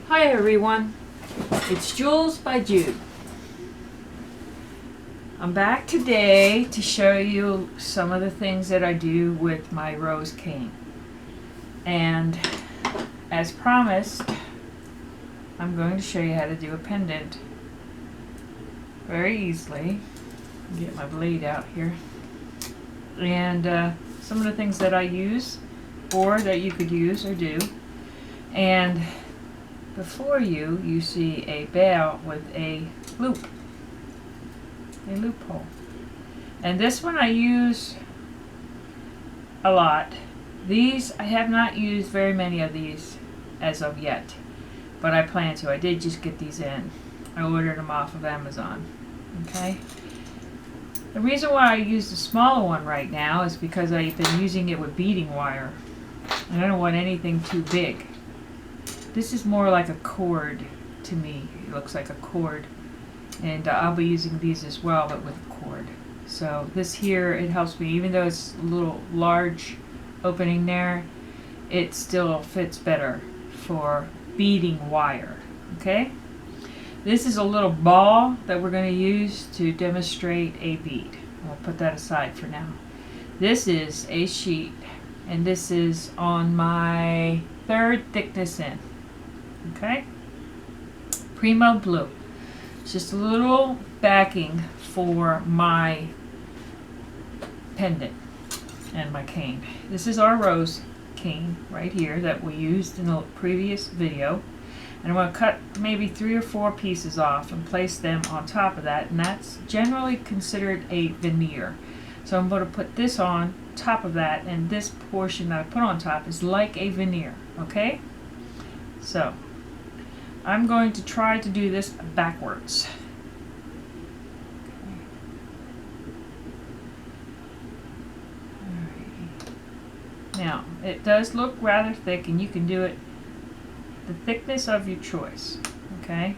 Hi everyone, it's Jules by Jude. I'm back today to show you some of the things that I do with my rose cane. And as promised, I'm going to show you how to do a pendant very easily. Get my blade out here. And some of the things that I use or that you could use or do. And before you see a bell with a loophole. And this one I use a lot. These, I have not used very many of these as of yet, but I plan to. I did just get these in. I ordered them off of Amazon. Okay. The reason why I use the smaller one right now is because I've been using it with beading wire. And I don't want anything too big. This is more like a cord to me. It looks like a cord. And I'll be using these as well, but with a cord. So this here, it helps me. Even though it's a little large opening there, it still fits better for beading wire. Okay? This is a little ball that we're going to use to demonstrate a bead. I'll put that aside for now. This is a sheet, and this is on my 3rd thickness in. Okay? Primo blue. It's just a little backing for my pendant and my cane. This is our rose cane right here that we used in the previous video. And I'm going to cut maybe 3 or 4 pieces off and place them on top of that. And that's generally considered a veneer. So I'm going to put this on top of that, and this portion that I put on top is like a veneer. Okay? So I'm going to try to do this backwards. Okay. Now, it does look rather thick, and you can do it the thickness of your choice. Okay?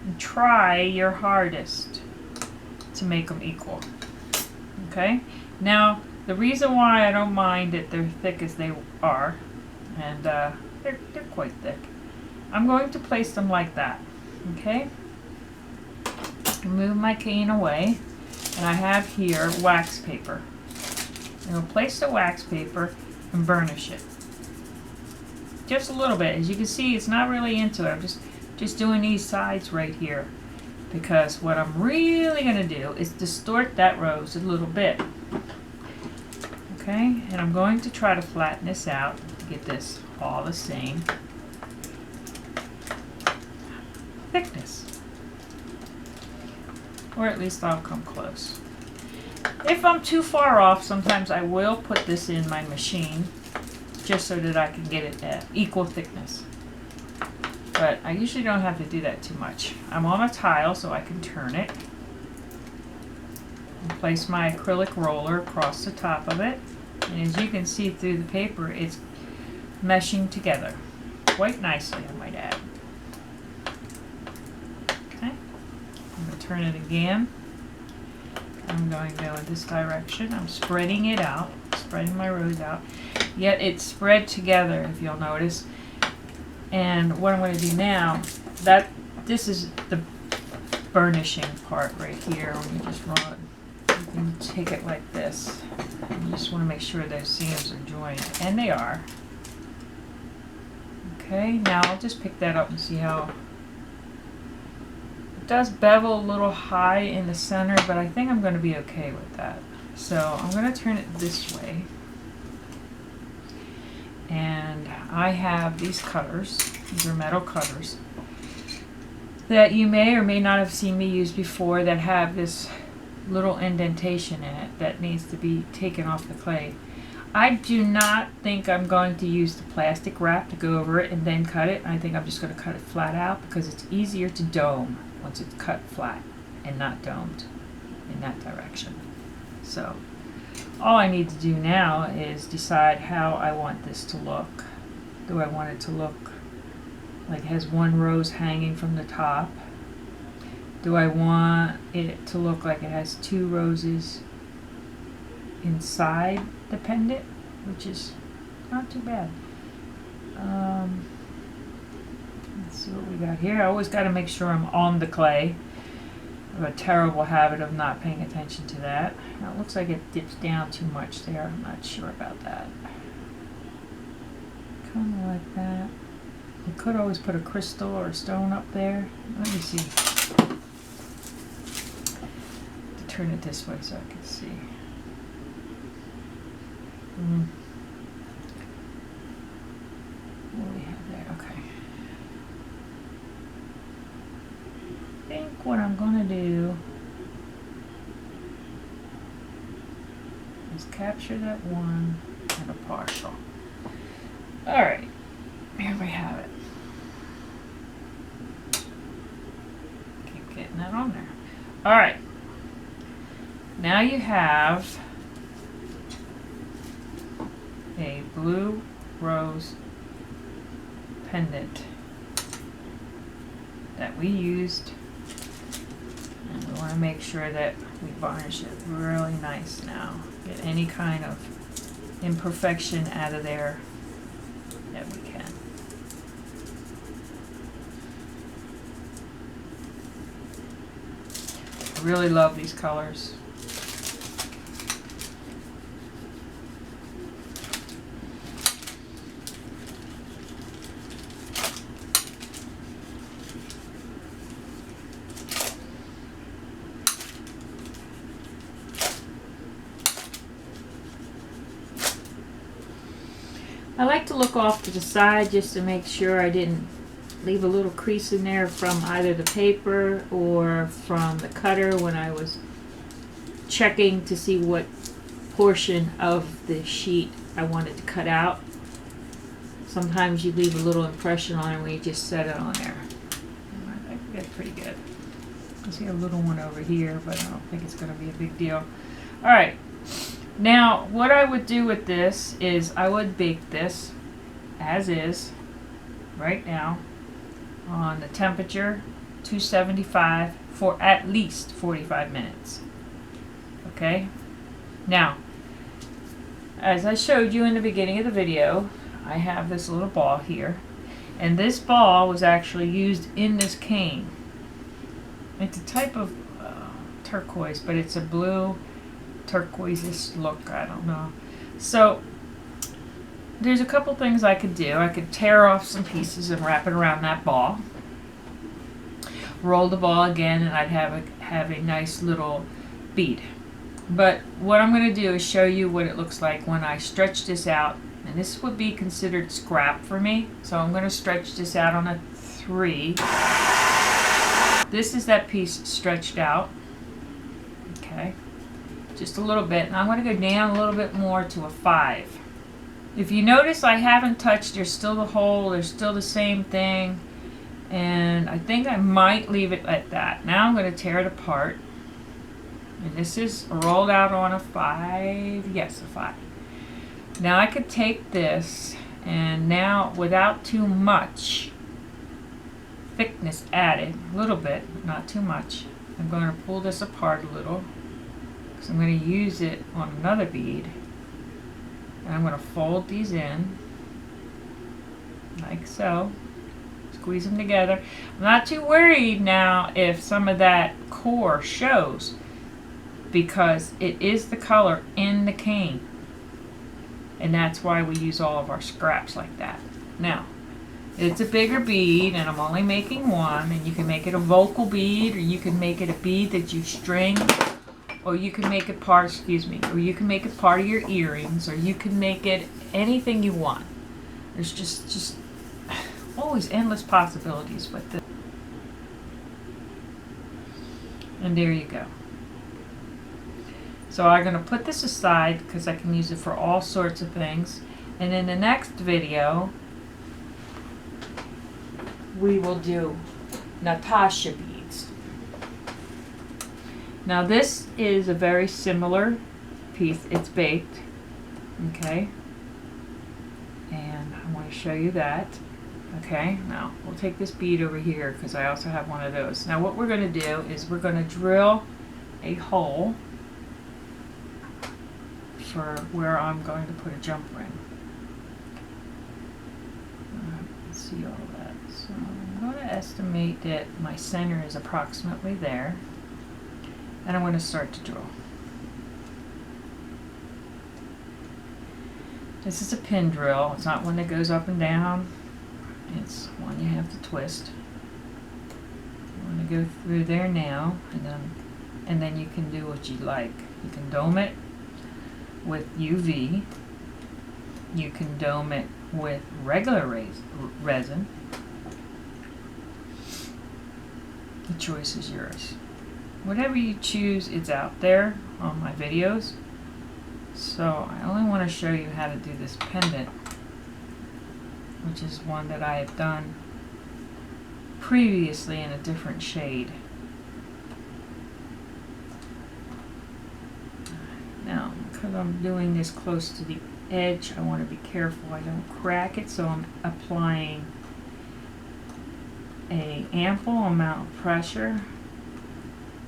And try your hardest to make them equal. Okay? Now, the reason why I don't mind that they're thick as they are, and they're quite thick, I'm going to place them like that. Okay? Move my cane away, and I have here wax paper. And I'll place the wax paper and burnish it. Just a little bit. As you can see, it's not really into it. I'm just doing these sides right here, because what I'm really going to do is distort that rose a little bit. Okay? And I'm going to try to flatten this out, get this all the same thickness, or at least I'll come close. If I'm too far off, sometimes I will put this in my machine just so that I can get it at equal thickness, but I usually don't have to do that too much. I'm on a tile, so I can turn it and place my acrylic roller across the top of it, and as you can see through the paper, it's meshing together quite nicely, I might add. I'm going to turn it again. I'm going to go in this direction. I'm spreading it out, spreading my rose out. Yet it's spread together, if you'll notice. And what I'm going to do now, this is the burnishing part right here. When you just run, you can take it like this. You just want to make sure those seams are joined, and they are. Okay, now I'll just pick that up and see how. Does bevel a little high in the center, but I think I'm going to be okay with that. So I'm going to turn it this way. And I have these cutters. These are metal cutters that you may or may not have seen me use before, that have this little indentation in it that needs to be taken off the clay. I do not think I'm going to use the plastic wrap to go over it and then cut it. I think I'm just going to cut it flat out, because it's easier to dome once it's cut flat and not domed in that direction. So all I need to do now is decide how I want this to look. Do I want it to look like it has one rose hanging from the top? Do I want it to look like it has 2 roses inside the pendant, which is not too bad? we got here? I always got to make sure I'm on the clay. I have a terrible habit of not paying attention to that. Now it looks like it dips down too much there. I'm not sure about that. Kind of like that. You could always put a crystal or a stone up there. Let me see. Turn it this way so I can see. What do we have there? Okay. I think what I'm going to do is capture that one and a partial. Alright, here we have it. Keep getting that on there. Alright, now you have a blue rose pendant that we used, and we want to make sure that we varnish it really nice now. Get any kind of imperfection out of there that we can. I really love these colors. I like to look off to the side just to make sure I didn't leave a little crease in there from either the paper or from the cutter when I was checking to see what portion of the sheet I wanted to cut out. Sometimes you leave a little impression on it when you just set it on there. I think that's pretty good. I see a little one over here, but I don't think it's going to be a big deal. Alright. Now, what I would do with this is I would bake this as is right now on the temperature 275 for at least 45 minutes. Okay? Now, as I showed you in the beginning of the video, I have this little ball here, and this ball was actually used in this cane. It's a type of turquoise, but it's a blue turquoise-ish look, I don't know. So there's a couple things I could do. I could tear off some pieces and wrap it around that ball. Roll the ball again, and I'd have a nice little bead. But what I'm going to do is show you what it looks like when I stretch this out. And this would be considered scrap for me. So I'm going to stretch this out on a 3. This is that piece stretched out. Okay. Just a little bit, and I'm going to go down a little bit more to a 5. If you notice, I haven't touched, there's still the hole, there's still the same thing, and I think I might leave it at that. Now I'm going to tear it apart, and this is rolled out on a 5, yes, a 5. Now I could take this, and now without too much thickness added, a little bit, not too much, I'm going to pull this apart a little. So I'm going to use it on another bead, and I'm going to fold these in like so, squeeze them together. I'm not too worried now if some of that core shows, because it is the color in the cane, and that's why we use all of our scraps like that. Now it's a bigger bead, and I'm only making one, and you can make it a vocal bead, or you can make it a bead that you string, or you can make it part, or you can make it part of your earrings, or you can make it anything you want. There's just always endless possibilities with this. And there you go. So I'm going to put this aside because I can use it for all sorts of things. And in the next video, we will do Natasha beads. Now this is a very similar piece. It's baked, okay? And I want to show you that. Okay, now we'll take this bead over here because I also have one of those. Now what we're going to do is we're going to drill a hole for where I'm going to put a jump ring. Let's see all that. So I'm going to estimate that my center is approximately there. And I'm going to start to drill. This is a pin drill. It's not one that goes up and down. It's one you have to twist. I'm going to go through there now, and then you can do what you like. You can dome it with UV. You can dome it with regular resin. The choice is yours. Whatever you choose, it's out there on my videos. So I only want to show you how to do this pendant, which is one that I have done previously in a different shade. Now, because I'm doing this close to the edge, I want to be careful I don't crack it, so I'm applying an ample amount of pressure.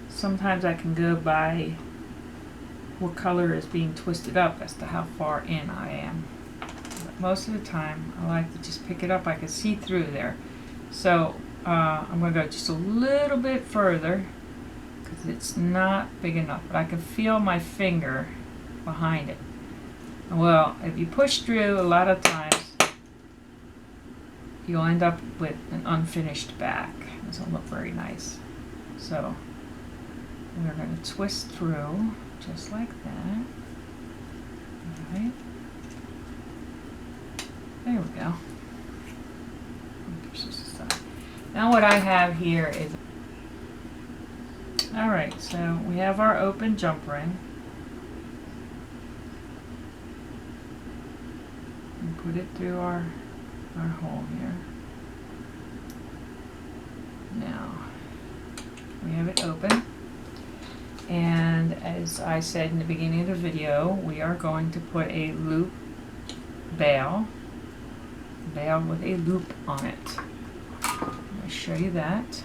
Sometimes I can go by what color is being twisted up as to how far in I am. But most of the time, I like to just pick it up. I can see through there. So I'm going to go just a little bit further because it's not big enough, but I can feel my finger behind it. Well, if you push through, a lot of times you'll end up with an unfinished back. It doesn't look very nice. So we're going to twist through just like that. Alright. There we go. Now what I have here is, alright, so we have our open jump ring. And put it through our hole here. Now we have it open. And as I said in the beginning of the video, we are going to put a loop bail with a loop on it. I'm going to show you that.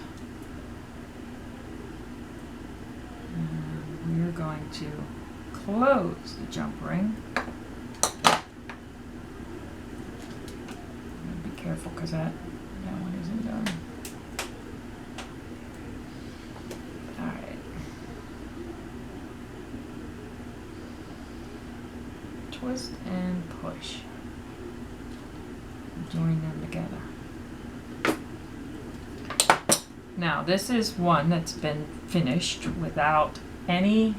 And we are going to close the jump ring. Be careful because that one isn't done. Twist and push. Join them together. Now this is one that's been finished without any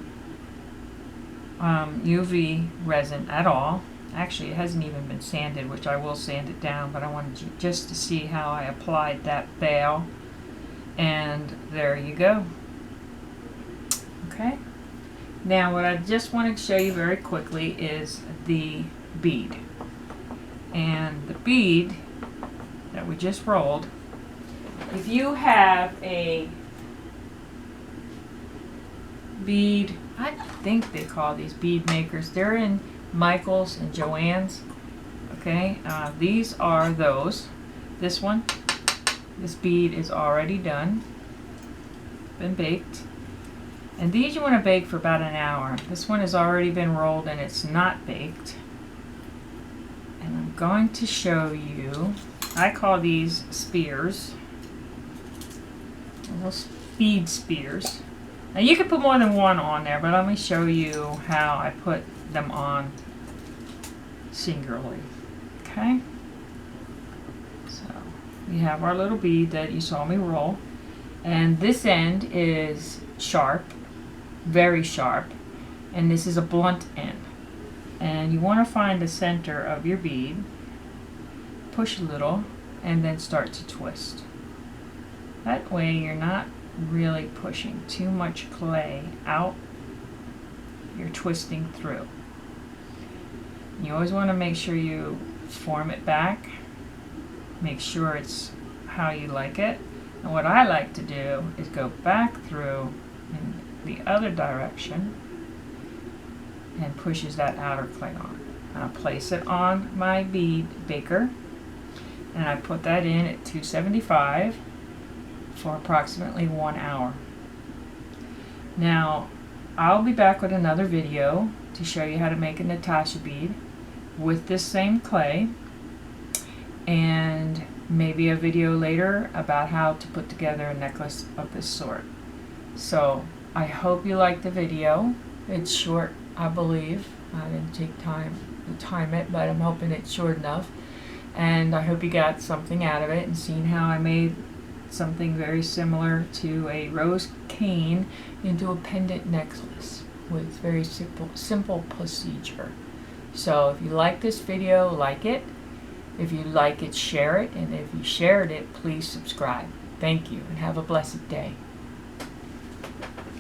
UV resin at all. Actually, it hasn't even been sanded, which I will sand it down, but I wanted you just to see how I applied that bail. And there you go. Okay. Now what I just want to show you very quickly is the bead. And the bead that we just rolled, if you have a bead, I think they call these bead makers, they're in Michael's and Joann's. Okay, these are those. This one, this bead is already done, been baked. And these you want to bake for about an hour. This one has already been rolled and it's not baked. And I'm going to show you, I call these spears, little bead spears. Now you can put more than one on there, but let me show you how I put them on singularly. Okay? So we have our little bead that you saw me roll. And this end is sharp. Very sharp, and this is a blunt end, and you want to find the center of your bead, push a little, and then start to twist. That way you're not really pushing too much clay out, you're twisting through. You always want to make sure you form it back, make sure it's how you like it, and what I like to do is go back through and the other direction and pushes that outer clay on. I place it on my bead baker and I put that in at 275 for approximately 1 hour. Now I'll be back with another video to show you how to make a Natasha bead with this same clay, and maybe a video later about how to put together a necklace of this sort. So I hope you like the video. It's short, I believe. I didn't take time to time it, but I'm hoping it's short enough. And I hope you got something out of it and seen how I made something very similar to a rose cane into a pendant necklace with very simple procedure. So if you like this video, like it. If you like it, share it. And if you shared it, please subscribe. Thank you and have a blessed day.